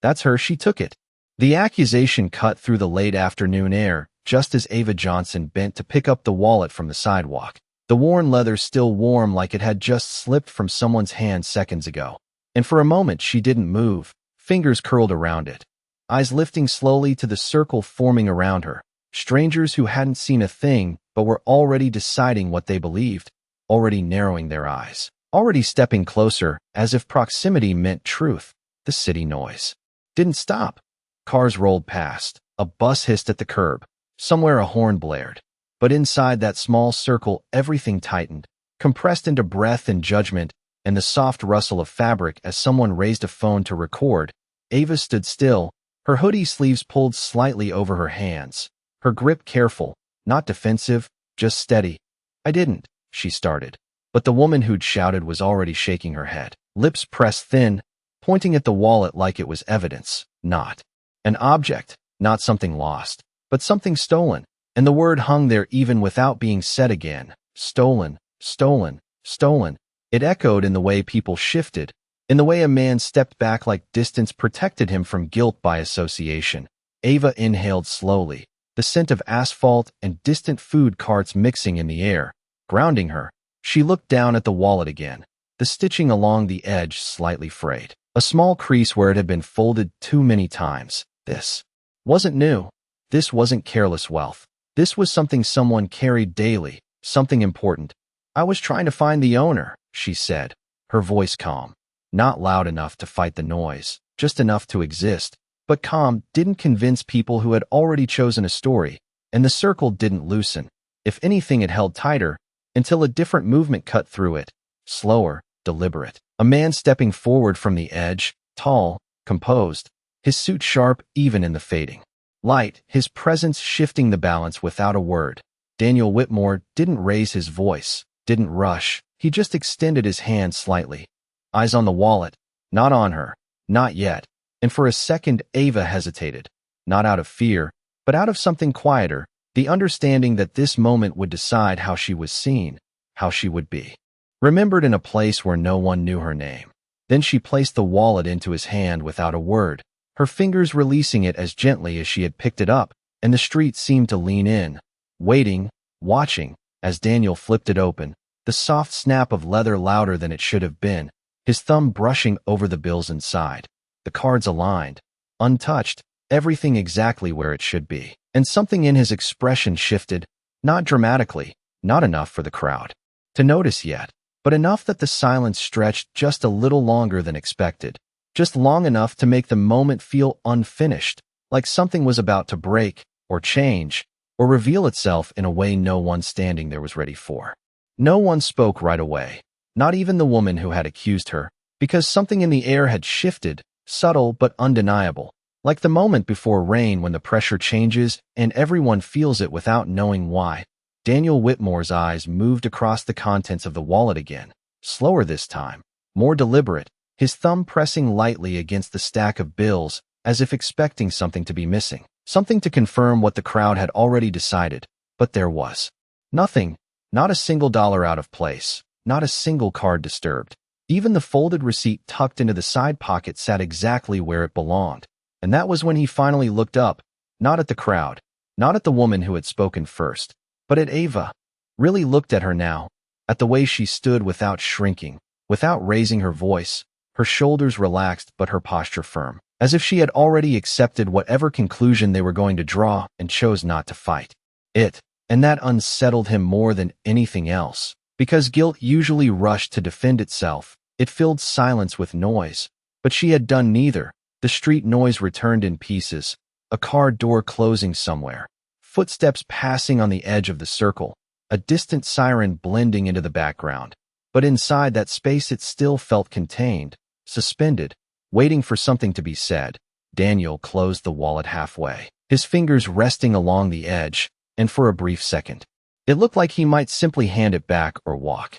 That's her, she took it. The accusation cut through the late afternoon air, just as Ava Johnson bent to pick up the wallet from the sidewalk. The worn leather still warm like it had just slipped from someone's hand seconds ago. And for a moment she didn't move, fingers curled around it. Eyes lifting slowly to the circle forming around her. Strangers who hadn't seen a thing, but were already deciding what they believed, already narrowing their eyes, already stepping closer, as if proximity meant truth. The city noise didn't stop. Cars rolled past. A bus hissed at the curb. Somewhere a horn blared. But inside that small circle, everything tightened, compressed into breath and judgment, and the soft rustle of fabric as someone raised a phone to record. Ava stood still, her hoodie sleeves pulled slightly over her hands, her grip careful, not defensive, just steady. "I didn't," she started. But the woman who'd shouted was already shaking her head, lips pressed thin, pointing at the wallet like it was evidence, not an object, not something lost, but something stolen. And the word hung there even without being said again. Stolen, stolen, stolen. It echoed in the way people shifted, in the way a man stepped back like distance protected him from guilt by association. Ava inhaled slowly, the scent of asphalt and distant food carts mixing in the air, grounding her. She looked down at the wallet again, the stitching along the edge slightly frayed, a small crease where it had been folded too many times. This wasn't new. This wasn't careless wealth. This was something someone carried daily, something important. "I was trying to find the owner," she said, her voice calm. Not loud enough to fight the noise, just enough to exist. But calm didn't convince people who had already chosen a story, and the circle didn't loosen. If anything, it held tighter, until a different movement cut through it. Slower, deliberate. A man stepping forward from the edge, tall, composed, his suit sharp even in the fading light, his presence shifting the balance without a word. Daniel Whitmore didn't raise his voice, didn't rush. He just extended his hand slightly. Eyes on the wallet, not on her, not yet. And for a second, Ava hesitated, not out of fear, but out of something quieter, the understanding that this moment would decide how she was seen, how she would be remembered in a place where no one knew her name. Then she placed the wallet into his hand without a word, her fingers releasing it as gently as she had picked it up, and the street seemed to lean in, waiting, watching, as Daniel flipped it open, the soft snap of leather louder than it should have been, his thumb brushing over the bills inside. The cards aligned, untouched, everything exactly where it should be. And something in his expression shifted, not dramatically, not enough for the crowd to notice yet, but enough that the silence stretched just a little longer than expected. Just long enough to make the moment feel unfinished, like something was about to break, or change, or reveal itself in a way no one standing there was ready for. No one spoke right away, not even the woman who had accused her, because something in the air had shifted, subtle but undeniable, like the moment before rain when the pressure changes and everyone feels it without knowing why. Daniel Whitmore's eyes moved across the contents of the wallet again, slower this time, more deliberate, his thumb pressing lightly against the stack of bills, as if expecting something to be missing, something to confirm what the crowd had already decided. But there was nothing, not a single dollar out of place, not a single card disturbed. Even the folded receipt tucked into the side pocket sat exactly where it belonged. And that was when he finally looked up, not at the crowd, not at the woman who had spoken first, but at Ava. Really looked at her now, at the way she stood without shrinking, without raising her voice, her shoulders relaxed but her posture firm, as if she had already accepted whatever conclusion they were going to draw and chose not to fight it. And that unsettled him more than anything else, because guilt usually rushed to defend itself. It filled silence with noise, but she had done neither. The street noise returned in pieces, a car door closing somewhere, footsteps passing on the edge of the circle, a distant siren blending into the background. But inside that space it still felt contained, suspended, waiting for something to be said. Daniel closed the wallet halfway, his fingers resting along the edge, and for a brief second, it looked like he might simply hand it back or walk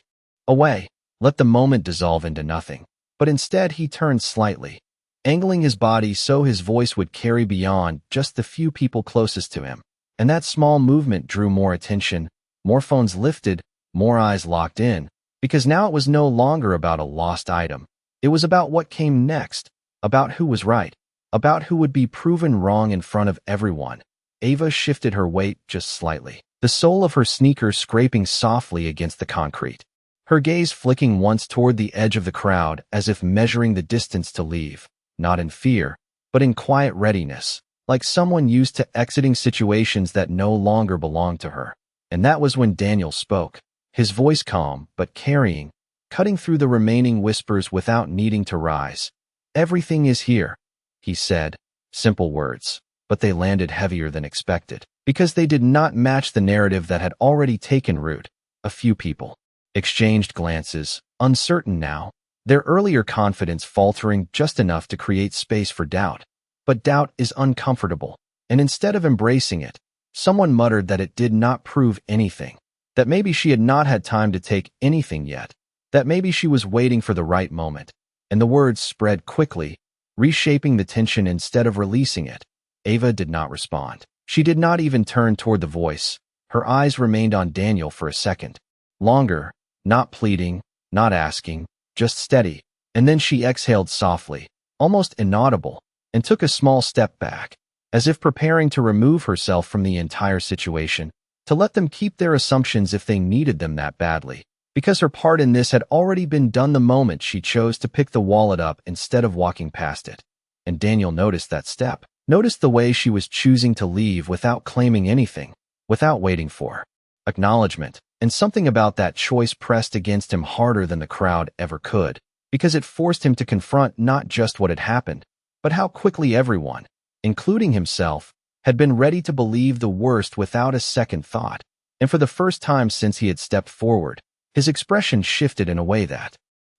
away, let the moment dissolve into nothing. But instead he turned slightly, angling his body so his voice would carry beyond just the few people closest to him. And that small movement drew more attention, more phones lifted, more eyes locked in, because now it was no longer about a lost item. It was about what came next, about who was right, about who would be proven wrong in front of everyone. Ava shifted her weight just slightly, the sole of her sneaker scraping softly against the concrete. Her gaze flicking once toward the edge of the crowd as if measuring the distance to leave, not in fear, but in quiet readiness, like someone used to exiting situations that no longer belonged to her. And that was when Daniel spoke, his voice calm but carrying, cutting through the remaining whispers without needing to rise. "Everything is here," he said, simple words, but they landed heavier than expected, because they did not match the narrative that had already taken root. A few people exchanged glances, uncertain now, their earlier confidence faltering just enough to create space for doubt. But doubt is uncomfortable, and instead of embracing it, someone muttered that it did not prove anything, that maybe she had not had time to take anything yet, that maybe she was waiting for the right moment. And the words spread quickly, reshaping the tension instead of releasing it. Ava did not respond. She did not even turn toward the voice. Her eyes remained on Daniel for a second. Longer, not pleading, not asking, just steady. And then she exhaled softly, almost inaudible, and took a small step back, as if preparing to remove herself from the entire situation, to let them keep their assumptions if they needed them that badly, because her part in this had already been done the moment she chose to pick the wallet up instead of walking past it. And Daniel noticed that step, noticed the way she was choosing to leave without claiming anything, without waiting for acknowledgment, and something about that choice pressed against him harder than the crowd ever could, because it forced him to confront not just what had happened, but how quickly everyone, including himself, had been ready to believe the worst without a second thought. And for the first time since he had stepped forward, his expression shifted in a way that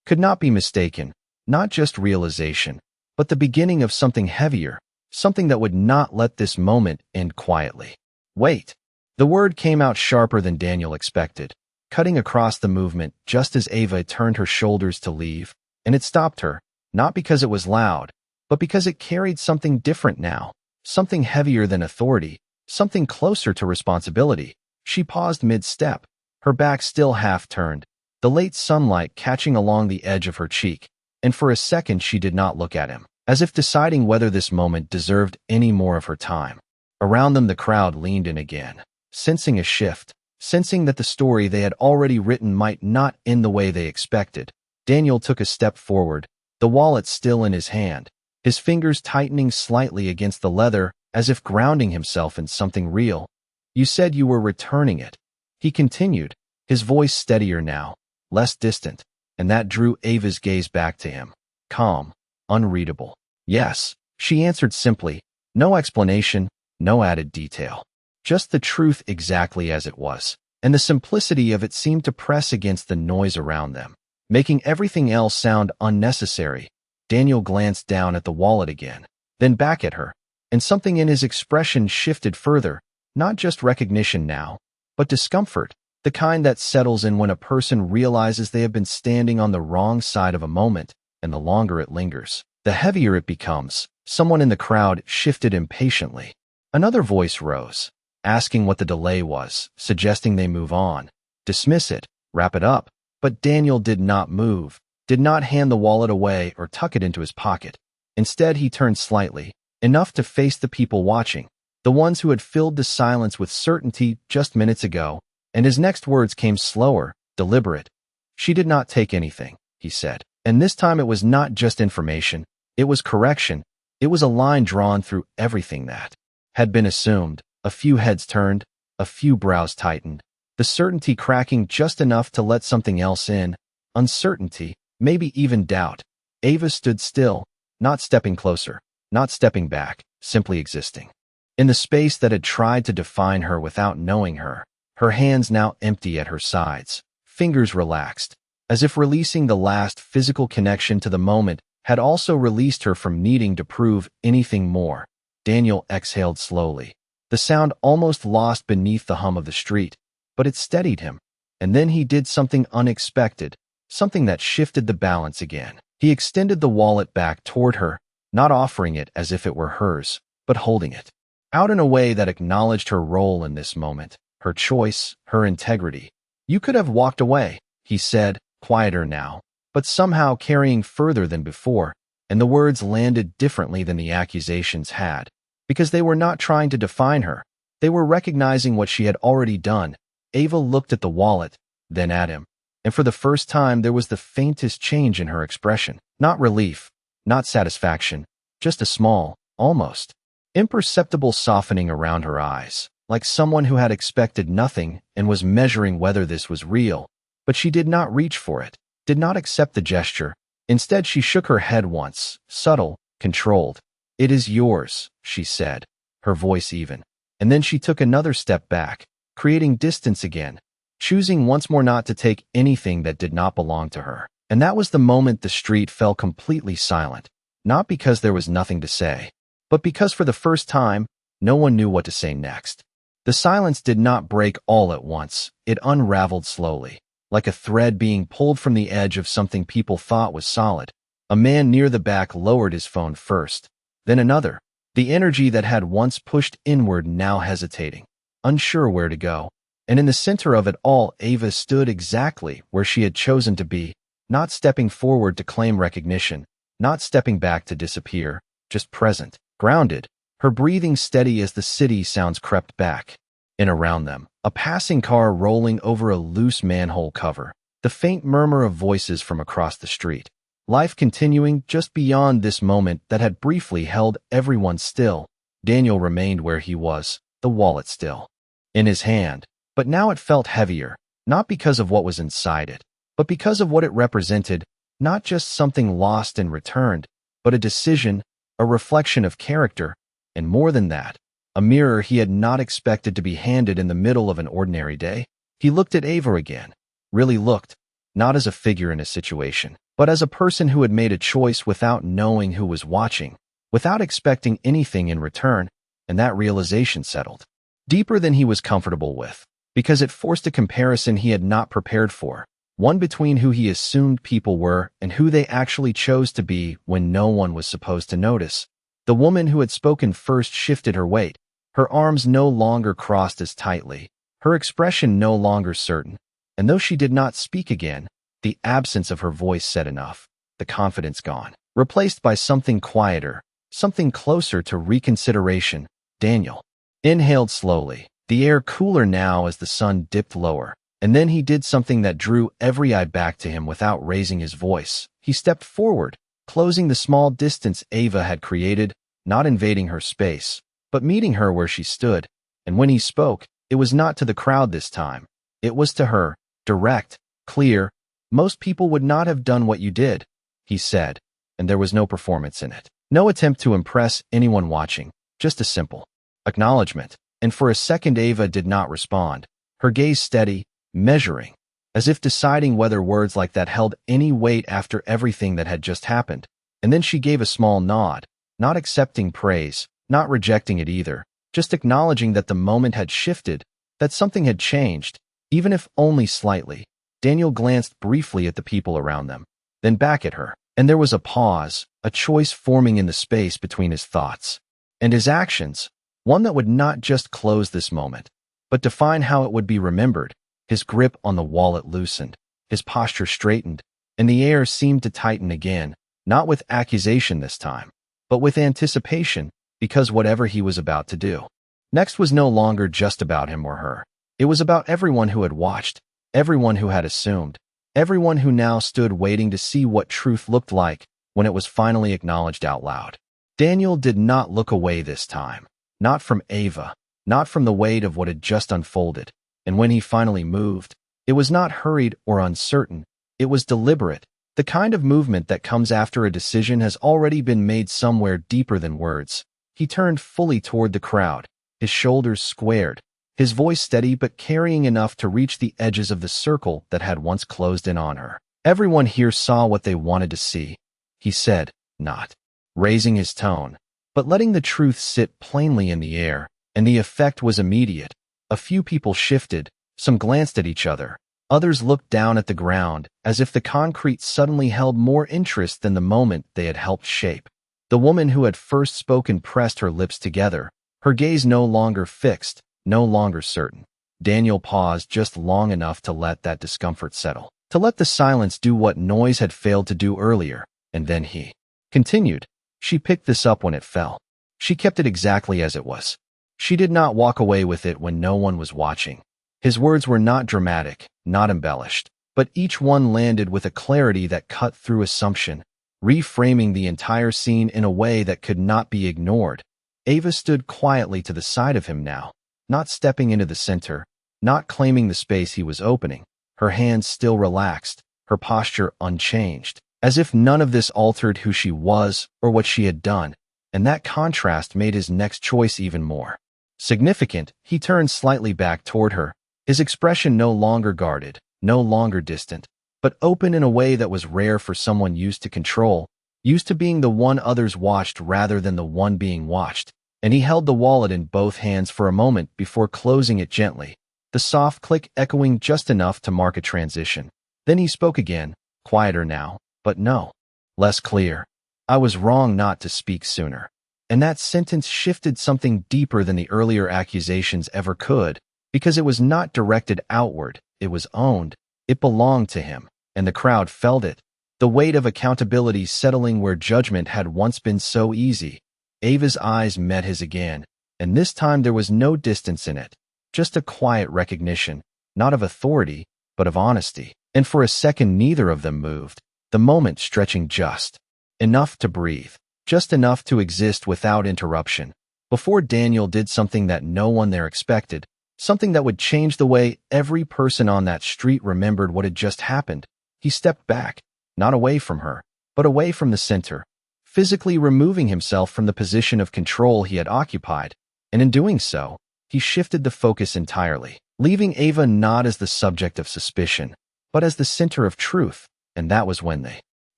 could not be mistaken, not just realization, but the beginning of something heavier, something that would not let this moment end quietly. "Wait." The word came out sharper than Daniel expected, cutting across the movement just as Ava turned her shoulders to leave, and it stopped her, not because it was loud, but because it carried something different now, something heavier than authority, something closer to responsibility. She paused mid-step, her back still half turned, the late sunlight catching along the edge of her cheek, and for a second she did not look at him, as if deciding whether this moment deserved any more of her time. Around them the crowd leaned in again, sensing a shift, sensing that the story they had already written might not end the way they expected. Daniel took a step forward, the wallet still in his hand, his fingers tightening slightly against the leather as if grounding himself in something real. "You said you were returning it," he continued, his voice steadier now, less distant, and that drew Ava's gaze back to him, calm, unreadable. "Yes," she answered simply, no explanation, no added detail. Just the truth exactly as it was, and the simplicity of it seemed to press against the noise around them, making everything else sound unnecessary. Daniel glanced down at the wallet again, then back at her, and something in his expression shifted further, not just recognition now, but discomfort, the kind that settles in when a person realizes they have been standing on the wrong side of a moment, and the longer it lingers, the heavier it becomes. Someone in the crowd shifted impatiently. Another voice rose, asking what the delay was, suggesting they move on, dismiss it, wrap it up. But Daniel did not move, did not hand the wallet away or tuck it into his pocket. Instead, he turned slightly, enough to face the people watching, the ones who had filled the silence with certainty just minutes ago, and his next words came slower, deliberate. "She did not take anything," he said, and this time it was not just information, it was correction, it was a line drawn through everything that had been assumed. A few heads turned, a few brows tightened, the certainty cracking just enough to let something else in, uncertainty, maybe even doubt. Ava stood still, not stepping closer, not stepping back, simply existing. In the space that had tried to define her without knowing her, her hands now empty at her sides, fingers relaxed, as if releasing the last physical connection to the moment had also released her from needing to prove anything more. Daniel exhaled slowly, the sound almost lost beneath the hum of the street, but it steadied him. And then he did something unexpected, something that shifted the balance again. He extended the wallet back toward her, not offering it as if it were hers, but holding it out in a way that acknowledged her role in this moment, her choice, her integrity. "You could have walked away," he said, quieter now, but somehow carrying further than before, and the words landed differently than the accusations had, because they were not trying to define her. They were recognizing what she had already done. Ava looked at the wallet, then at him, and for the first time there was the faintest change in her expression. Not relief, not satisfaction, just a small, almost imperceptible softening around her eyes, like someone who had expected nothing and was measuring whether this was real. But she did not reach for it, did not accept the gesture. Instead, she shook her head once, subtle, controlled. "It is yours," she said, her voice even. And then she took another step back, creating distance again, choosing once more not to take anything that did not belong to her. And that was the moment the street fell completely silent, not because there was nothing to say, but because for the first time, no one knew what to say next. The silence did not break all at once. It unraveled slowly, like a thread being pulled from the edge of something people thought was solid. A man near the back lowered his phone first, then another, the energy that had once pushed inward now hesitating, unsure where to go. And in the center of it all, Ava stood exactly where she had chosen to be, not stepping forward to claim recognition, not stepping back to disappear, just present, grounded, her breathing steady as the city sounds crept back in around them. A passing car rolling over a loose manhole cover, the faint murmur of voices from across the street. Life continuing just beyond this moment that had briefly held everyone still. Daniel remained where he was, the wallet still in his hand. But now it felt heavier, not because of what was inside it, but because of what it represented, not just something lost and returned, but a decision, a reflection of character, and more than that, a mirror he had not expected to be handed in the middle of an ordinary day. He looked at Ava again, really looked, not as a figure in a situation, but as a person who had made a choice without knowing who was watching, without expecting anything in return, and that realization settled deeper than he was comfortable with, because it forced a comparison he had not prepared for, one between who he assumed people were and who they actually chose to be when no one was supposed to notice. The woman who had spoken first shifted her weight, her arms no longer crossed as tightly, her expression no longer certain, and though she did not speak again, the absence of her voice said enough, the confidence gone, replaced by something quieter, something closer to reconsideration. Daniel inhaled slowly, the air cooler now as the sun dipped lower, and then he did something that drew every eye back to him without raising his voice. He stepped forward, closing the small distance Ava had created, not invading her space, but meeting her where she stood. And when he spoke, it was not to the crowd this time. It was to her, direct, clear. "Most people would not have done what you did," he said, and there was no performance in it. No attempt to impress anyone watching, just a simple acknowledgment. And for a second Ava did not respond, her gaze steady, measuring, as if deciding whether words like that held any weight after everything that had just happened. And then she gave a small nod, not accepting praise, not rejecting it either, just acknowledging that the moment had shifted, that something had changed, even if only slightly. Daniel glanced briefly at the people around them, then back at her, and there was a pause, a choice forming in the space between his thoughts and his actions, one that would not just close this moment, but define how it would be remembered. His grip on the wallet loosened, his posture straightened, and the air seemed to tighten again, not with accusation this time, but with anticipation, because whatever he was about to do next was no longer just about him or her. It was about everyone who had watched, everyone who had assumed, everyone who now stood waiting to see what truth looked like when it was finally acknowledged out loud. Daniel did not look away this time, not from Ava, not from the weight of what had just unfolded. And when he finally moved, it was not hurried or uncertain, it was deliberate, the kind of movement that comes after a decision has already been made somewhere deeper than words. He turned fully toward the crowd, his shoulders squared, his voice steady but carrying enough to reach the edges of the circle that had once closed in on her. "Everyone here saw what they wanted to see," he said, not raising his tone, but letting the truth sit plainly in the air, and the effect was immediate. A few people shifted, some glanced at each other, others looked down at the ground, as if the concrete suddenly held more interest than the moment they had helped shape. The woman who had first spoken pressed her lips together, her gaze no longer fixed, no longer certain. Daniel paused just long enough to let that discomfort settle, to let the silence do what noise had failed to do earlier, and then he Continued. She picked this up when it fell. She kept it exactly as it was. She did not walk away with it when no one was watching. His words were not dramatic, not embellished, but each one landed with a clarity that cut through assumption, reframing the entire scene in a way that could not be ignored. Ava stood quietly to the side of him now, not stepping into the center, not claiming the space he was opening, her hands still relaxed, her posture unchanged, as if none of this altered who she was or what she had done, and that contrast made his next choice even more significant. He turned slightly back toward her, his expression no longer guarded, no longer distant, but open in a way that was rare for someone used to control, used to being the one others watched rather than the one being watched. And he held the wallet in both hands for a moment before closing it gently, the soft click echoing just enough to mark a transition. Then he spoke again, quieter now, but no, less clear. I was wrong not to speak sooner. And that sentence shifted something deeper than the earlier accusations ever could, because it was not directed outward, it was owned, it belonged to him, and the crowd felt it, the weight of accountability settling where judgment had once been so easy. Ava's eyes met his again, and this time there was no distance in it, just a quiet recognition, not of authority, but of honesty. And for a second neither of them moved, the moment stretching just enough to breathe, just enough to exist without interruption, before Daniel did something that no one there expected, something that would change the way every person on that street remembered what had just happened. He stepped back, not away from her, but away from the center, physically removing himself from the position of control he had occupied, and in doing so, he shifted the focus entirely, leaving Ava not as the subject of suspicion, but as the center of truth. And that was when the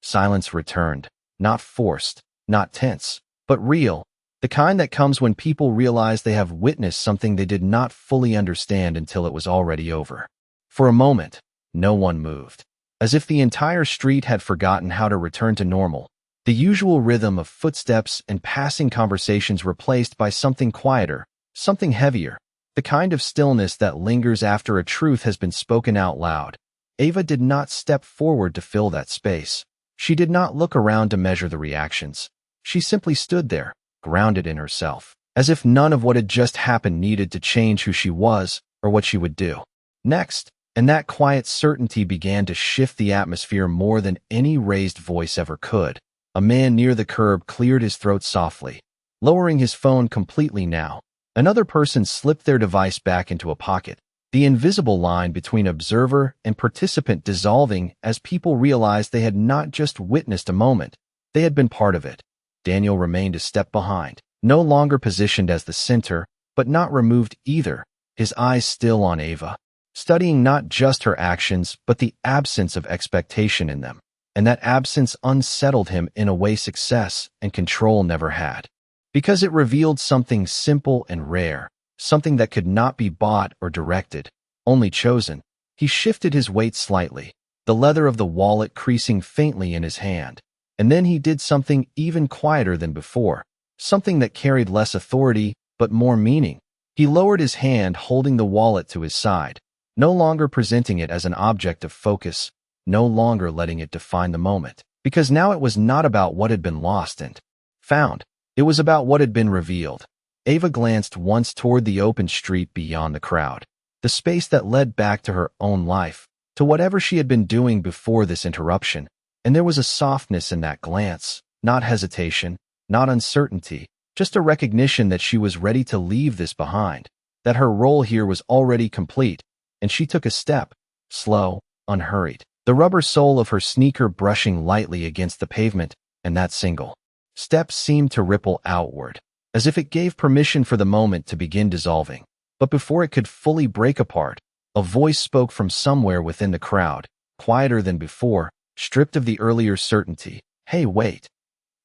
silence returned, not forced, not tense, but real, the kind that comes when people realize they have witnessed something they did not fully understand until it was already over. For a moment, no one moved, as if the entire street had forgotten how to return to normal, the usual rhythm of footsteps and passing conversations replaced by something quieter, something heavier, the kind of stillness that lingers after a truth has been spoken out loud. Ava did not step forward to fill that space. She did not look around to measure the reactions. She simply stood there, grounded in herself, as if none of what had just happened needed to change who she was or what she would do next. And that quiet certainty began to shift the atmosphere more than any raised voice ever could. A man near the curb cleared his throat softly, lowering his phone completely now. Another person slipped their device back into a pocket, the invisible line between observer and participant dissolving as people realized they had not just witnessed a moment, they had been part of it. Daniel remained a step behind, no longer positioned as the center, but not removed either, his eyes still on Ava, studying not just her actions but the absence of expectation in them. And that absence unsettled him in a way success and control never had, because it revealed something simple and rare, something that could not be bought or directed, only chosen. He shifted his weight slightly, the leather of the wallet creasing faintly in his hand. And then he did something even quieter than before, something that carried less authority but more meaning. He lowered his hand, holding the wallet to his side, no longer presenting it as an object of focus, no longer letting it define the moment, because now it was not about what had been lost and found. It was about what had been revealed. Ava glanced once toward the open street beyond the crowd, the space that led back to her own life, to whatever she had been doing before this interruption. And there was a softness in that glance, not hesitation, not uncertainty, just a recognition that she was ready to leave this behind, that her role here was already complete, and she took a step, slow, unhurried, the rubber sole of her sneaker brushing lightly against the pavement, and that single step seemed to ripple outward, as if it gave permission for the moment to begin dissolving. But before it could fully break apart, a voice spoke from somewhere within the crowd, quieter than before, stripped of the earlier certainty. Hey, wait.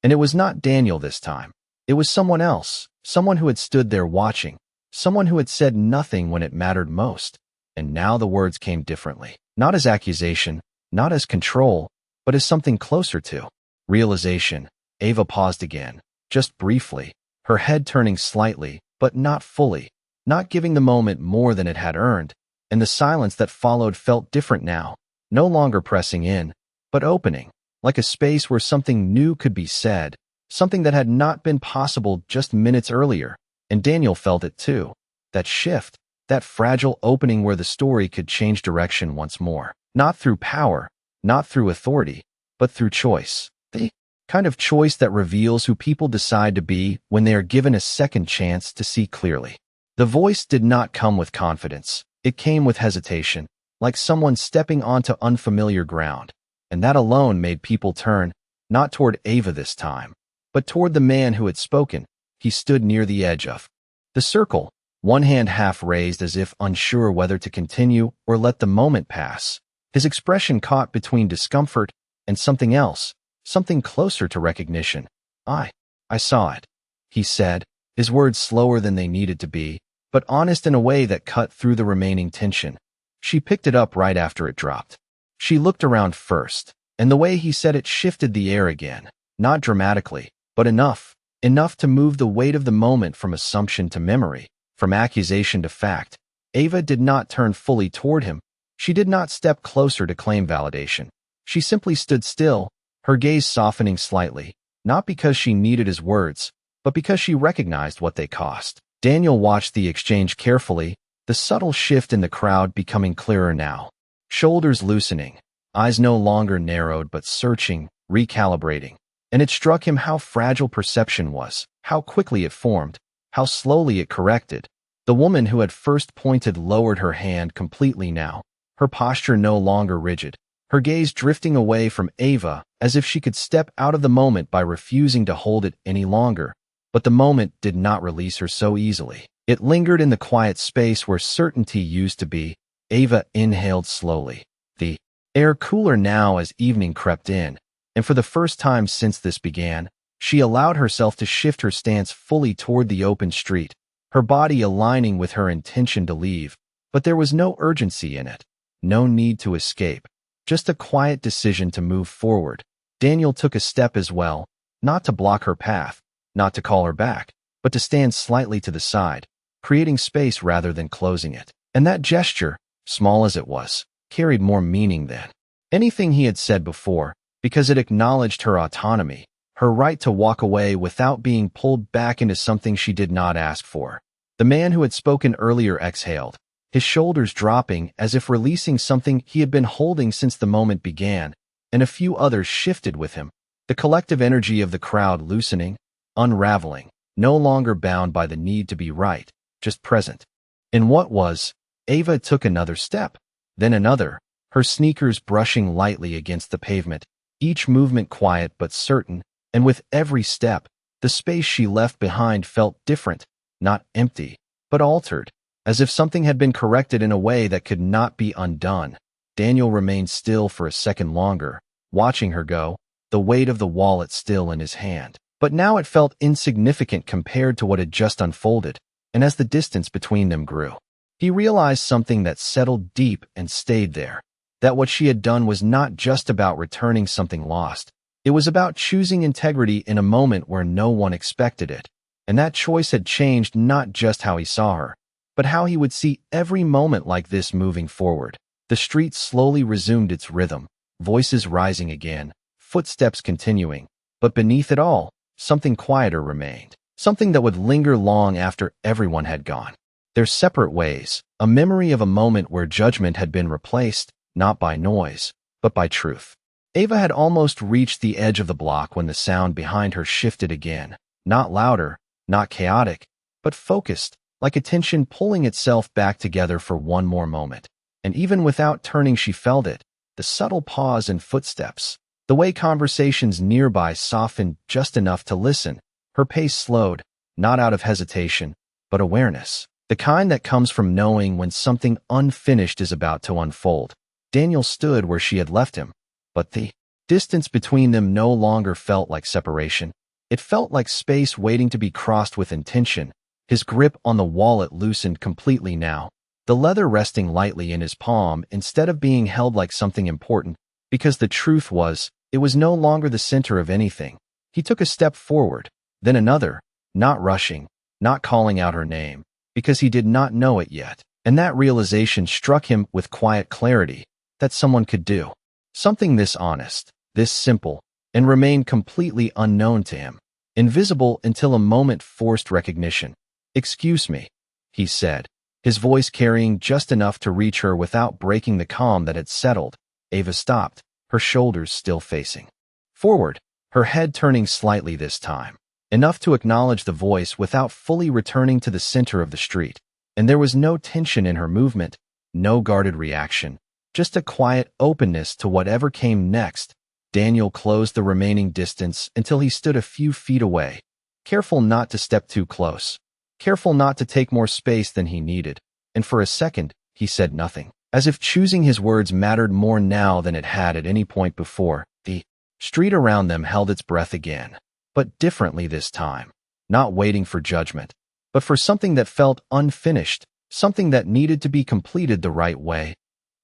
And it was not Daniel this time. It was someone else, someone who had stood there watching, someone who had said nothing when it mattered most. And now the words came differently, not as accusation, not as control, but as something closer to realization. Ava paused again, just briefly, her head turning slightly, but not fully, not giving the moment more than it had earned. And the silence that followed felt different now, no longer pressing in, but opening, like a space where something new could be said, something that had not been possible just minutes earlier. And Daniel felt it too. That shift, that fragile opening where the story could change direction once more. Not through power, not through authority, but through choice. The kind of choice that reveals who people decide to be when they are given a second chance to see clearly. The voice did not come with confidence. It came with hesitation, like someone stepping onto unfamiliar ground. And that alone made people turn, not toward Ava this time, but toward the man who had spoken. He stood near the edge of the circle, one hand half raised as if unsure whether to continue or let the moment pass. His expression caught between discomfort and something else, something closer to recognition. I saw it, he said, his words slower than they needed to be, but honest in a way that cut through the remaining tension. She picked it up right after it dropped. She looked around first, and the way he said it shifted the air again, not dramatically, but enough to move the weight of the moment from assumption to memory, from accusation to fact. Ava did not turn fully toward him. She did not step closer to claim validation. She simply stood still, her gaze softening slightly, not because she needed his words, but because she recognized what they cost. Daniel watched the exchange carefully, the subtle shift in the crowd becoming clearer now. Shoulders loosening, eyes no longer narrowed but searching, recalibrating. And it struck him how fragile perception was, how quickly it formed, how slowly it corrected. The woman who had first pointed lowered her hand completely now, her posture no longer rigid, her gaze drifting away from Ava as if she could step out of the moment by refusing to hold it any longer. But the moment did not release her so easily. It lingered in the quiet space where certainty used to be. Ava inhaled slowly, the air cooler now as evening crept in, and for the first time since this began, she allowed herself to shift her stance fully toward the open street, her body aligning with her intention to leave. But there was no urgency in it, no need to escape, just a quiet decision to move forward. Daniel took a step as well, not to block her path, not to call her back, but to stand slightly to the side, creating space rather than closing it. And that gesture, small as it was, carried more meaning than anything he had said before, because it acknowledged her autonomy, her right to walk away without being pulled back into something she did not ask for. The man who had spoken earlier exhaled, his shoulders dropping as if releasing something he had been holding since the moment began, and a few others shifted with him, the collective energy of the crowd loosening, unraveling, no longer bound by the need to be right, just present. In what was, Ava took another step, then another, her sneakers brushing lightly against the pavement, each movement quiet but certain, and with every step, the space she left behind felt different, not empty, but altered, as if something had been corrected in a way that could not be undone. Daniel remained still for a second longer, watching her go, the weight of the wallet still in his hand. But now it felt insignificant compared to what had just unfolded, and as the distance between them grew, he realized something that settled deep and stayed there, that what she had done was not just about returning something lost. It was about choosing integrity in a moment where no one expected it, and that choice had changed not just how he saw her, but how he would see every moment like this moving forward. The street slowly resumed its rhythm, voices rising again, footsteps continuing, but beneath it all, something quieter remained, something that would linger long after everyone had gone. Their separate ways, a memory of a moment where judgment had been replaced, not by noise, but by truth. Ava had almost reached the edge of the block when the sound behind her shifted again, not louder, not chaotic, but focused, like attention pulling itself back together for one more moment. And even without turning she felt it, the subtle pause in footsteps, the way conversations nearby softened just enough to listen. Her pace slowed, not out of hesitation, but awareness, the kind that comes from knowing when something unfinished is about to unfold. Daniel stood where she had left him, but the distance between them no longer felt like separation. It felt like space waiting to be crossed with intention. His grip on the wallet loosened completely now, the leather resting lightly in his palm instead of being held like something important, because the truth was, it was no longer the center of anything. He took a step forward, then another, not rushing, not calling out her name, because he did not know it yet, and that realization struck him with quiet clarity, that someone could do something this honest, this simple, and remained completely unknown to him, invisible until a moment forced recognition. "Excuse me," he said, his voice carrying just enough to reach her without breaking the calm that had settled. Ava stopped, her shoulders still facing forward, her head turning slightly this time, enough to acknowledge the voice without fully returning to the center of the street. And there was no tension in her movement, no guarded reaction, just a quiet openness to whatever came next. Daniel closed the remaining distance until he stood a few feet away, careful not to step too close, careful not to take more space than he needed, and for a second, he said nothing, as if choosing his words mattered more now than it had at any point before. The street around them held its breath again, but differently this time, not waiting for judgment, but for something that felt unfinished, something that needed to be completed the right way.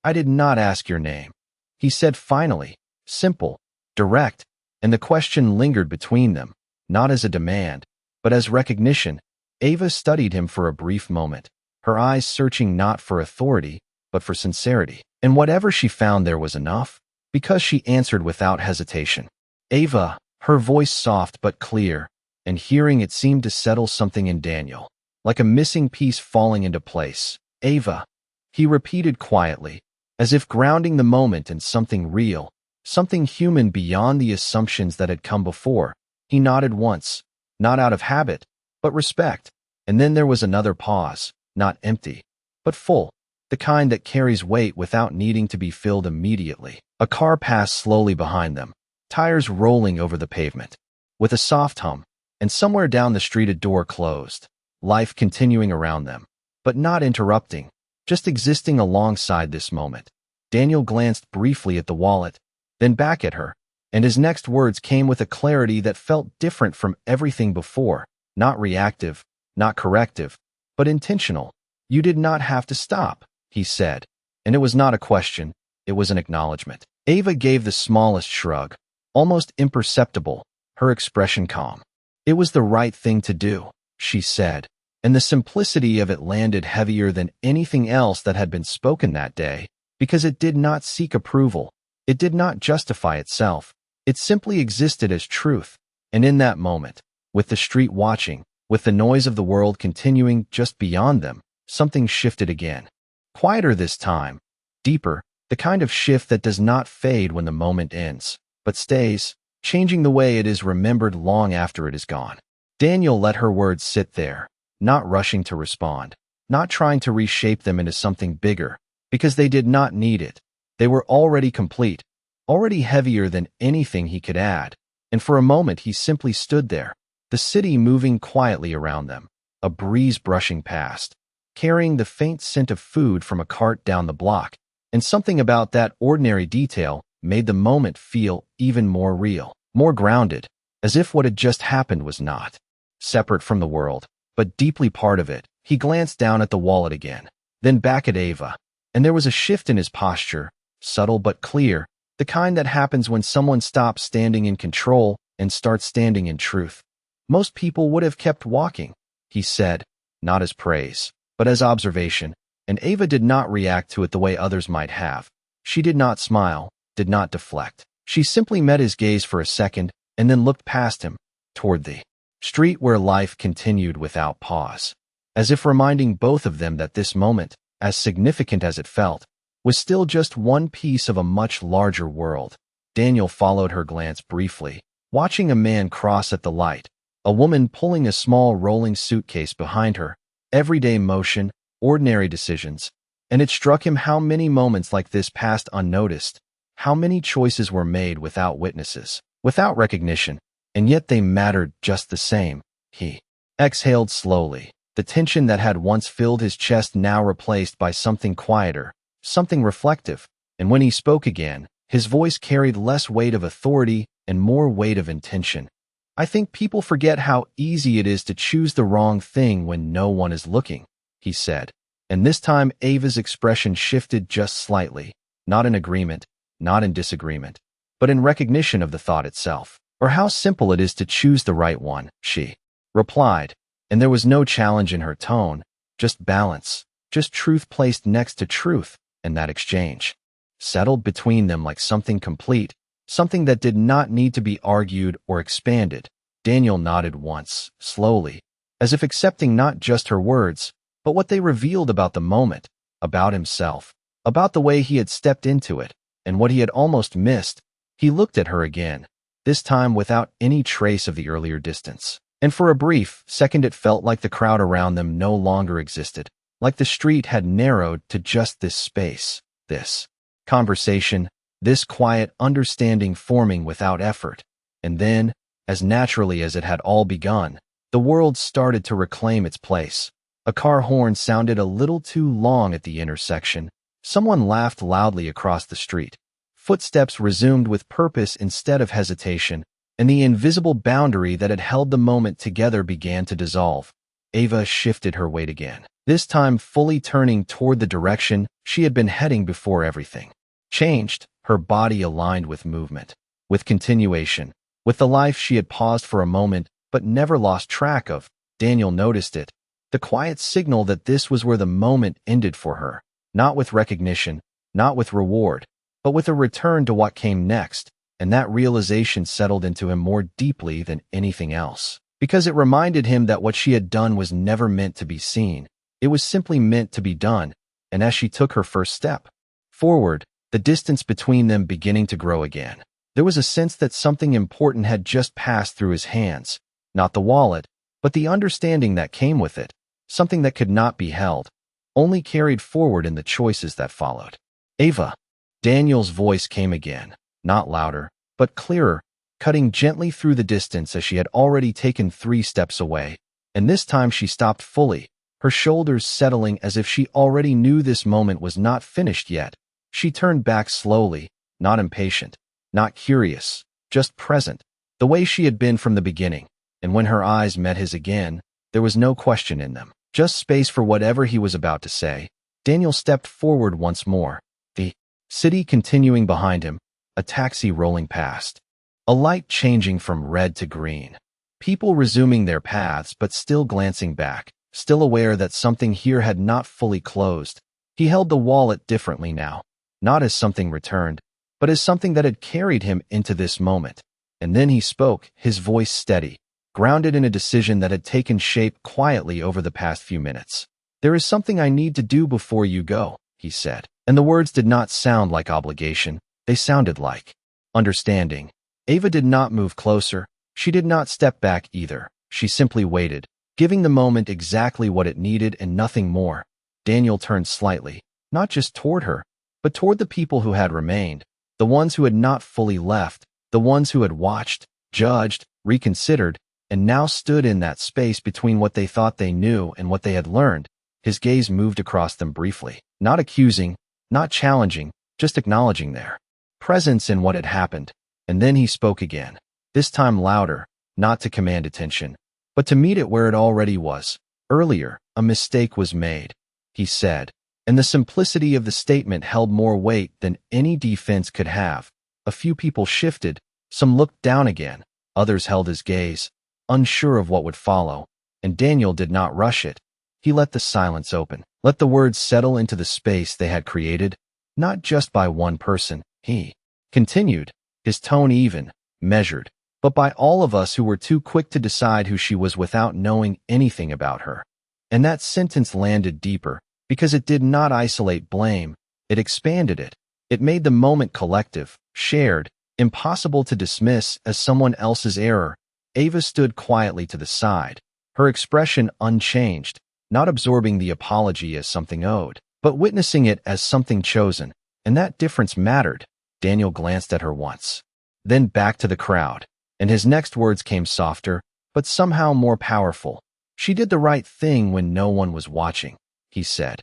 "I did not ask your name," he said finally, simple, direct, and the question lingered between them, not as a demand, but as recognition. Ava studied him for a brief moment, her eyes searching not for authority, but for sincerity. And whatever she found there was enough, because she answered without hesitation. "Ava," her voice soft but clear, and hearing it seemed to settle something in Daniel, like a missing piece falling into place. "Ava," he repeated quietly, as if grounding the moment in something real, something human beyond the assumptions that had come before. He nodded once, not out of habit, but respect, and then there was another pause, not empty, but full, the kind that carries weight without needing to be filled immediately. A car passed slowly behind them, tires rolling over the pavement, with a soft hum, and somewhere down the street a door closed, life continuing around them, but not interrupting, just existing alongside this moment. Daniel glanced briefly at the wallet, then back at her, and his next words came with a clarity that felt different from everything before, not reactive, not corrective, but intentional. "You did not have to stop," he said, and it was not a question, it was an acknowledgment. Ava gave the smallest shrug, almost imperceptible, her expression calm. "It was the right thing to do," she said, and the simplicity of it landed heavier than anything else that had been spoken that day, because it did not seek approval, it did not justify itself, it simply existed as truth. And in that moment, with the street watching, with the noise of the world continuing just beyond them, something shifted again. Quieter this time, deeper, the kind of shift that does not fade when the moment ends, but stays, changing the way it is remembered long after it is gone. Daniel let her words sit there, not rushing to respond, not trying to reshape them into something bigger, because they did not need it. They were already complete, already heavier than anything he could add, and for a moment he simply stood there, the city moving quietly around them, a breeze brushing past, carrying the faint scent of food from a cart down the block, and something about that ordinary detail made the moment feel even more real, more grounded, as if what had just happened was not separate from the world, but deeply part of it. He glanced down at the wallet again, then back at Ava, and there was a shift in his posture, subtle but clear, the kind that happens when someone stops standing in control and starts standing in truth. "Most people would have kept walking," he said, not as praise, but as observation, and Ava did not react to it the way others might have. She did not smile, did not deflect. She simply met his gaze for a second and then looked past him, toward the street where life continued without pause, as if reminding both of them that this moment, as significant as it felt, was still just one piece of a much larger world. Daniel followed her glance briefly, watching a man cross at the light, a woman pulling a small rolling suitcase behind her, everyday motion, ordinary decisions, and it struck him how many moments like this passed unnoticed, how many choices were made without witnesses, without recognition, and yet they mattered just the same. He exhaled slowly, the tension that had once filled his chest now replaced by something quieter, something reflective, and when he spoke again, his voice carried less weight of authority and more weight of intention. "I think people forget how easy it is to choose the wrong thing when no one is looking," he said, and this time Ava's expression shifted just slightly, not in agreement, not in disagreement, but in recognition of the thought itself. "Or how simple it is to choose the right one," she replied, and there was no challenge in her tone, just balance, just truth placed next to truth, and that exchange settled between them like something complete, something that did not need to be argued or expanded. Daniel nodded once, slowly, as if accepting not just her words, but what they revealed about the moment, about himself, about the way he had stepped into it, and what he had almost missed. He looked at her again, this time without any trace of the earlier distance. And for a brief second it felt like the crowd around them no longer existed, like the street had narrowed to just this space, this conversation, this quiet understanding forming without effort. And then, as naturally as it had all begun, the world started to reclaim its place. A car horn sounded a little too long at the intersection. Someone laughed loudly across the street. Footsteps resumed with purpose instead of hesitation, and the invisible boundary that had held the moment together began to dissolve. Ava shifted her weight again, this time fully turning toward the direction she had been heading before everything changed, her body aligned with movement, with continuation, with the life she had paused for a moment but never lost track of. Daniel noticed it, the quiet signal that this was where the moment ended for her, not with recognition, not with reward, but with a return to what came next. And that realization settled into him more deeply than anything else, because it reminded him that what she had done was never meant to be seen. It was simply meant to be done. And as she took her first step forward, the distance between them beginning to grow again, there was a sense that something important had just passed through his hands, not the wallet, but the understanding that came with it, something that could not be held, only carried forward in the choices that followed. Ava. Daniel's voice came again, not louder, but clearer, cutting gently through the distance as she had already taken 3 steps away. And this time she stopped fully, her shoulders settling as if she already knew this moment was not finished yet. She turned back slowly, not impatient, not curious, just present, the way she had been from the beginning. And when her eyes met his again, there was no question in them, just space for whatever he was about to say. Daniel stepped forward once more, the city continuing behind him, a taxi rolling past, a light changing from red to green, people resuming their paths but still glancing back, still aware that something here had not fully closed. He held the wallet differently now, not as something returned, but as something that had carried him into this moment. And then he spoke, his voice steady, grounded in a decision that had taken shape quietly over the past few minutes. "There is something I need to do before you go," he said. And the words did not sound like obligation, they sounded like understanding. Ava did not move closer, she did not step back either. She simply waited, giving the moment exactly what it needed and nothing more. Daniel turned slightly, not just toward her, but toward the people who had remained, the ones who had not fully left, the ones who had watched, judged, reconsidered, and now stood in that space between what they thought they knew and what they had learned. His gaze moved across them briefly, not accusing, not challenging, just acknowledging their presence in what had happened. And then he spoke again, this time louder, not to command attention, but to meet it where it already was. "Earlier, a mistake was made," he said, and the simplicity of the statement held more weight than any defense could have. A few people shifted, some looked down again, others held his gaze, unsure of what would follow, and Daniel did not rush it. He let the silence open, let the words settle into the space they had created, not just by one person, he continued, his tone even, measured, but by all of us who were too quick to decide who she was without knowing anything about her. And that sentence landed deeper, because it did not isolate blame, it expanded it. It made the moment collective, shared, impossible to dismiss as someone else's error. Ava stood quietly to the side, her expression unchanged, not absorbing the apology as something owed, but witnessing it as something chosen, and that difference mattered. Daniel glanced at her once, then back to the crowd, and his next words came softer, but somehow more powerful. "She did the right thing when no one was watching," he said,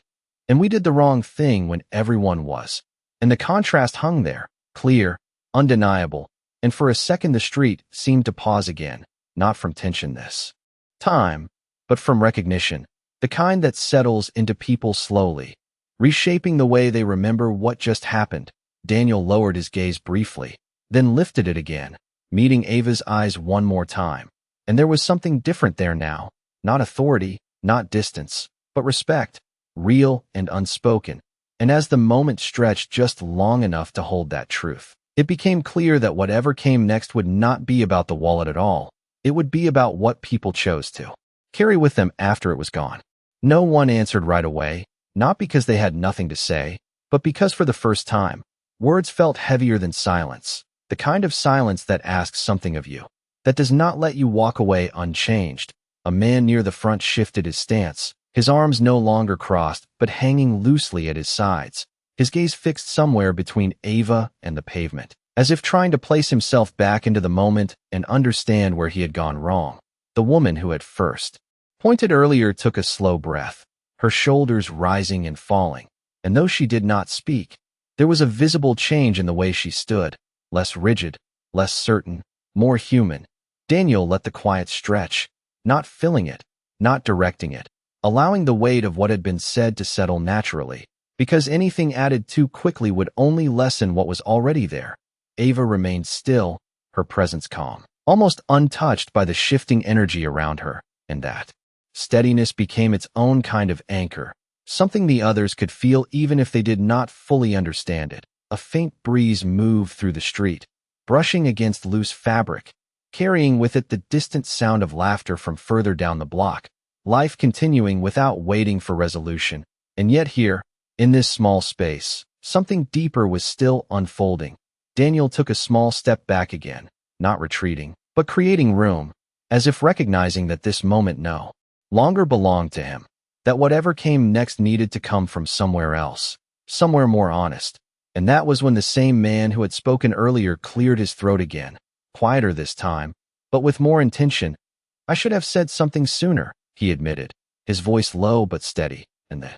"and we did the wrong thing when everyone was." And the contrast hung there, clear, undeniable, and for a second the street seemed to pause again, not from tension this time, but from recognition, the kind that settles into people slowly, reshaping the way they remember what just happened. Daniel lowered his gaze briefly, then lifted it again, meeting Ava's eyes one more time. And there was something different there now, not authority, not distance, but respect, real and unspoken. And as the moment stretched just long enough to hold that truth, It became clear that whatever came next would not be about the wallet at all. It would be about what people chose to carry with them after it was gone. No one answered right away, not because they had nothing to say, but because for the first time, words felt heavier than silence, the kind of silence that asks something of you, that does not let you walk away unchanged. A man near the front shifted his stance, his arms no longer crossed but hanging loosely at his sides, his gaze fixed somewhere between Ava and the pavement, as if trying to place himself back into the moment and understand where he had gone wrong. The woman who had first pointed earlier took a slow breath, her shoulders rising and falling, and though she did not speak, there was a visible change in the way she stood, less rigid, less certain, more human. Daniel let the quiet stretch, not filling it, not directing it, allowing the weight of what had been said to settle naturally, because anything added too quickly would only lessen what was already there. Ava remained still, her presence calm, almost untouched by the shifting energy around her, and that steadiness became its own kind of anchor, something the others could feel even if they did not fully understand it. A faint breeze moved through the street, brushing against loose fabric, carrying with it the distant sound of laughter from further down the block, life continuing without waiting for resolution. And yet here, in this small space, something deeper was still unfolding. Daniel took a small step back again, not retreating, but creating room, as if recognizing that this moment no longer belonged to him, that whatever came next needed to come from somewhere else, somewhere more honest. And that was when the same man who had spoken earlier cleared his throat again, quieter this time, but with more intention. "I should have said something sooner," he admitted, his voice low but steady, and the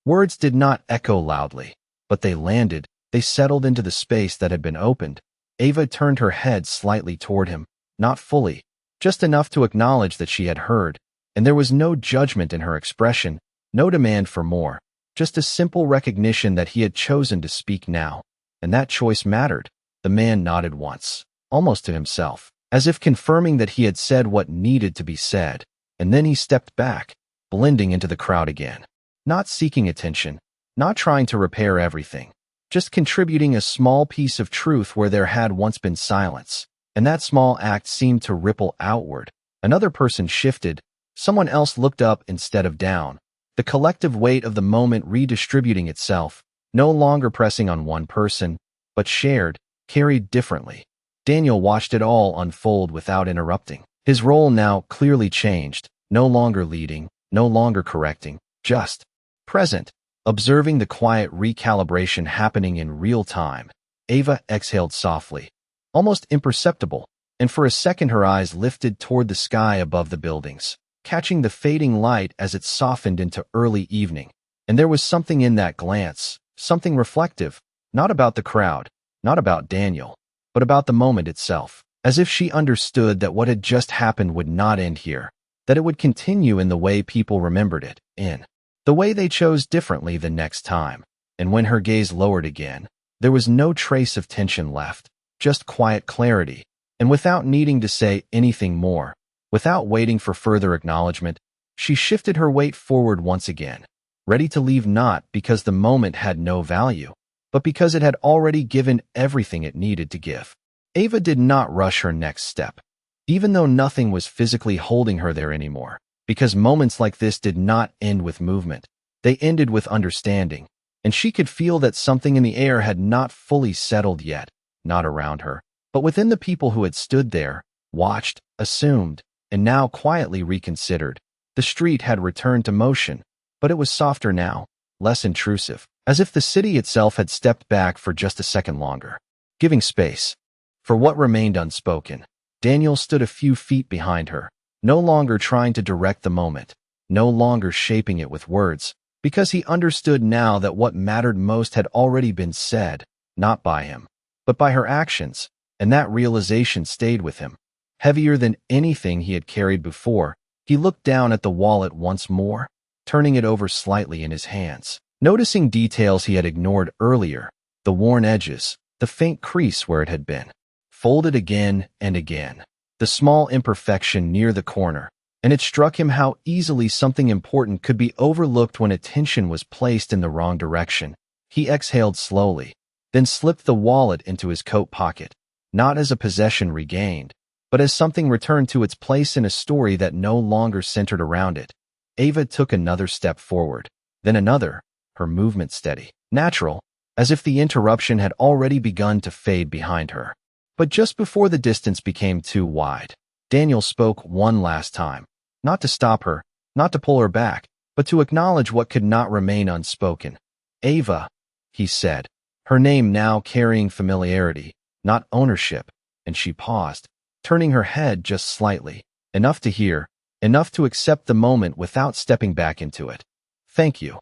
words did not echo loudly, but they landed, they settled into the space that had been opened. Ava turned her head slightly toward him, not fully, just enough to acknowledge that she had heard, and there was no judgment in her expression, no demand for more, just a simple recognition that he had chosen to speak now, and that choice mattered. The man nodded once, almost to himself, as if confirming that he had said what needed to be said, and then he stepped back, blending into the crowd again, not seeking attention, not trying to repair everything, just contributing a small piece of truth where there had once been silence, and that small act seemed to ripple outward. Another person shifted, someone else looked up instead of down, the collective weight of the moment redistributing itself, no longer pressing on one person, but shared, carried differently. Daniel watched it all unfold without interrupting. His role now clearly changed, no longer leading, no longer correcting, just present, observing the quiet recalibration happening in real time. Ava exhaled softly, almost imperceptible, and for a second her eyes lifted toward the sky above the buildings, catching the fading light as it softened into early evening. And there was something in that glance, something reflective, not about the crowd, not about Daniel, but about the moment itself, as if she understood that what had just happened would not end here, that it would continue in the way people remembered it, in the way they chose differently the next time. And when her gaze lowered again, there was no trace of tension left, just quiet clarity, and without needing to say anything more, without waiting for further acknowledgement, she shifted her weight forward once again, ready to leave not because the moment had no value, but because it had already given everything it needed to give. Ava did not rush her next step, even though nothing was physically holding her there anymore, because moments like this did not end with movement. They ended with understanding, and she could feel that something in the air had not fully settled yet, not around her, but within the people who had stood there, watched, assumed, and now quietly reconsidered. The street had returned to motion, but it was softer now, less intrusive, as if the city itself had stepped back for just a second longer, giving space for what remained unspoken. Daniel stood a few feet behind her, no longer trying to direct the moment, no longer shaping it with words, because he understood now that what mattered most had already been said, not by him, but by her actions, and that realization stayed with him. Heavier than anything he had carried before, he looked down at the wallet once more, turning it over slightly in his hands, noticing details he had ignored earlier, the worn edges, the faint crease where it had been folded again and again, the small imperfection near the corner, and it struck him how easily something important could be overlooked when attention was placed in the wrong direction. He exhaled slowly, then slipped the wallet into his coat pocket, not as a possession regained, but as something returned to its place in a story that no longer centered around it. Ava took another step forward, then another, her movement steady, natural, as if the interruption had already begun to fade behind her. But just before the distance became too wide, Daniel spoke one last time, not to stop her, not to pull her back, but to acknowledge what could not remain unspoken. "Ava," he said, her name now carrying familiarity, not ownership, and she paused, turning her head just slightly, enough to hear, enough to accept the moment without stepping back into it. "Thank you,"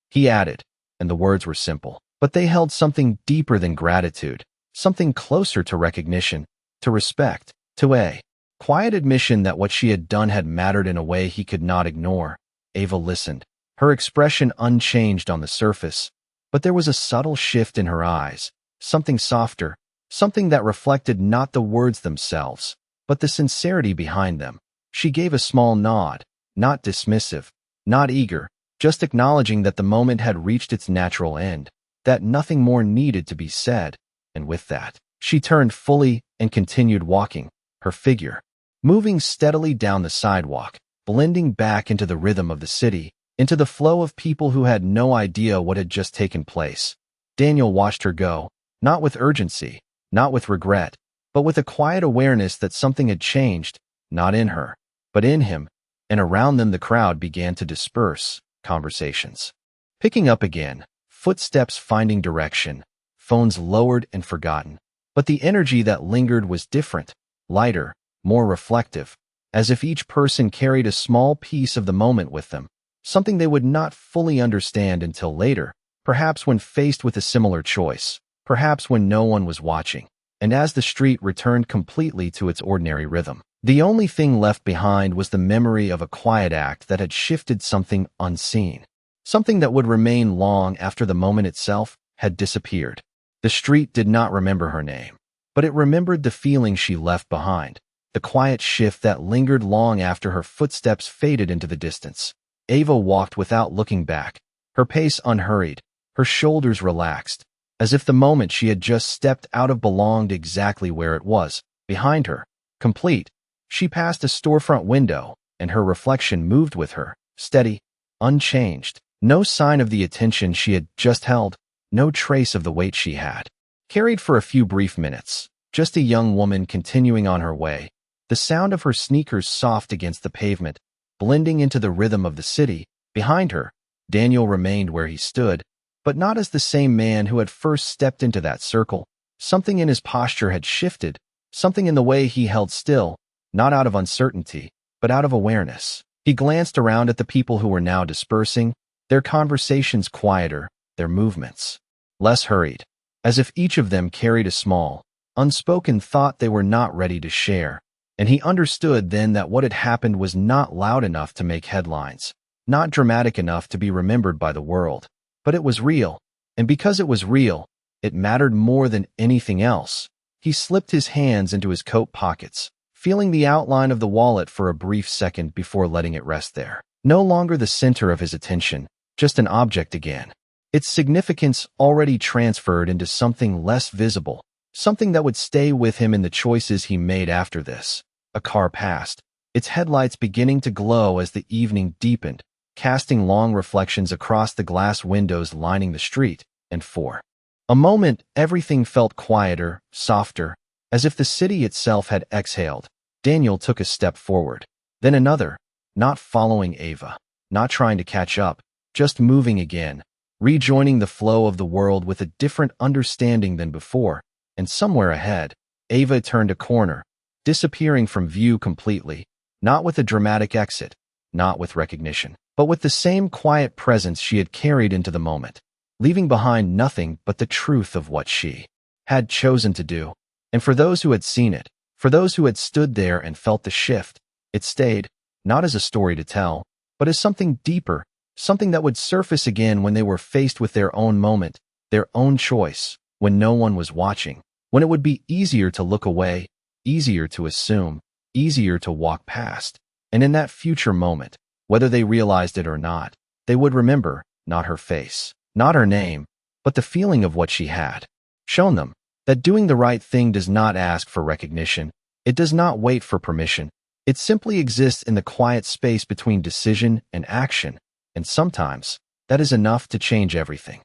he added, and the words were simple, but they held something deeper than gratitude, something closer to recognition, to respect, to a quiet admission that what she had done had mattered in a way he could not ignore. Ava listened, her expression unchanged on the surface, but there was a subtle shift in her eyes, something softer, something that reflected not the words themselves, but the sincerity behind them. She gave a small nod, not dismissive, not eager, just acknowledging that the moment had reached its natural end, that nothing more needed to be said, and with that, she turned fully and continued walking, her figure moving steadily down the sidewalk, blending back into the rhythm of the city, into the flow of people who had no idea what had just taken place. Daniel watched her go, not with urgency, not with regret, but with a quiet awareness that something had changed, not in her, but in him, and around them the crowd began to disperse, conversations picking up again, footsteps finding direction, phones lowered and forgotten. But the energy that lingered was different, lighter, more reflective, as if each person carried a small piece of the moment with them, something they would not fully understand until later, perhaps when faced with a similar choice, perhaps when no one was watching. And as the street returned completely to its ordinary rhythm, the only thing left behind was the memory of a quiet act that had shifted something unseen, something that would remain long after the moment itself had disappeared. The street did not remember her name, but it remembered the feeling she left behind, the quiet shift that lingered long after her footsteps faded into the distance. Ava walked without looking back, her pace unhurried, her shoulders relaxed, as if the moment she had just stepped out of belonged exactly where it was, behind her, complete. She passed a storefront window, and her reflection moved with her, steady, unchanged, no sign of the attention she had just held, no trace of the weight she had carried for a few brief minutes, just a young woman continuing on her way, the sound of her sneakers soft against the pavement, blending into the rhythm of the city. Behind her, Daniel remained where he stood, but not as the same man who had first stepped into that circle. Something in his posture had shifted, something in the way he held still, not out of uncertainty, but out of awareness. He glanced around at the people who were now dispersing, their conversations quieter, their movements less hurried, as if each of them carried a small, unspoken thought they were not ready to share. And he understood then that what had happened was not loud enough to make headlines, not dramatic enough to be remembered by the world, but it was real. And because it was real, it mattered more than anything else. He slipped his hands into his coat pockets, feeling the outline of the wallet for a brief second before letting it rest there. No longer the center of his attention, just an object again. Its significance already transferred into something less visible, something that would stay with him in the choices he made after this. A car passed, its headlights beginning to glow as the evening deepened, casting long reflections across the glass windows lining the street, and for a moment everything felt quieter, softer, as if the city itself had exhaled. Daniel took a step forward, then another, not following Ava, not trying to catch up, just moving again, rejoining the flow of the world with a different understanding than before. And somewhere ahead, Ava turned a corner, disappearing from view completely, not with a dramatic exit, not with recognition, but with the same quiet presence she had carried into the moment, leaving behind nothing but the truth of what she had chosen to do. And for those who had seen it, for those who had stood there and felt the shift, it stayed, not as a story to tell, but as something deeper, something that would surface again when they were faced with their own moment, their own choice, when no one was watching, when it would be easier to look away, easier to assume, easier to walk past. And in that future moment, whether they realized it or not, they would remember, not her face, not her name, but the feeling of what she had shown them that doing the right thing does not ask for recognition. It does not wait for permission. It simply exists in the quiet space between decision and action, and sometimes that is enough to change everything.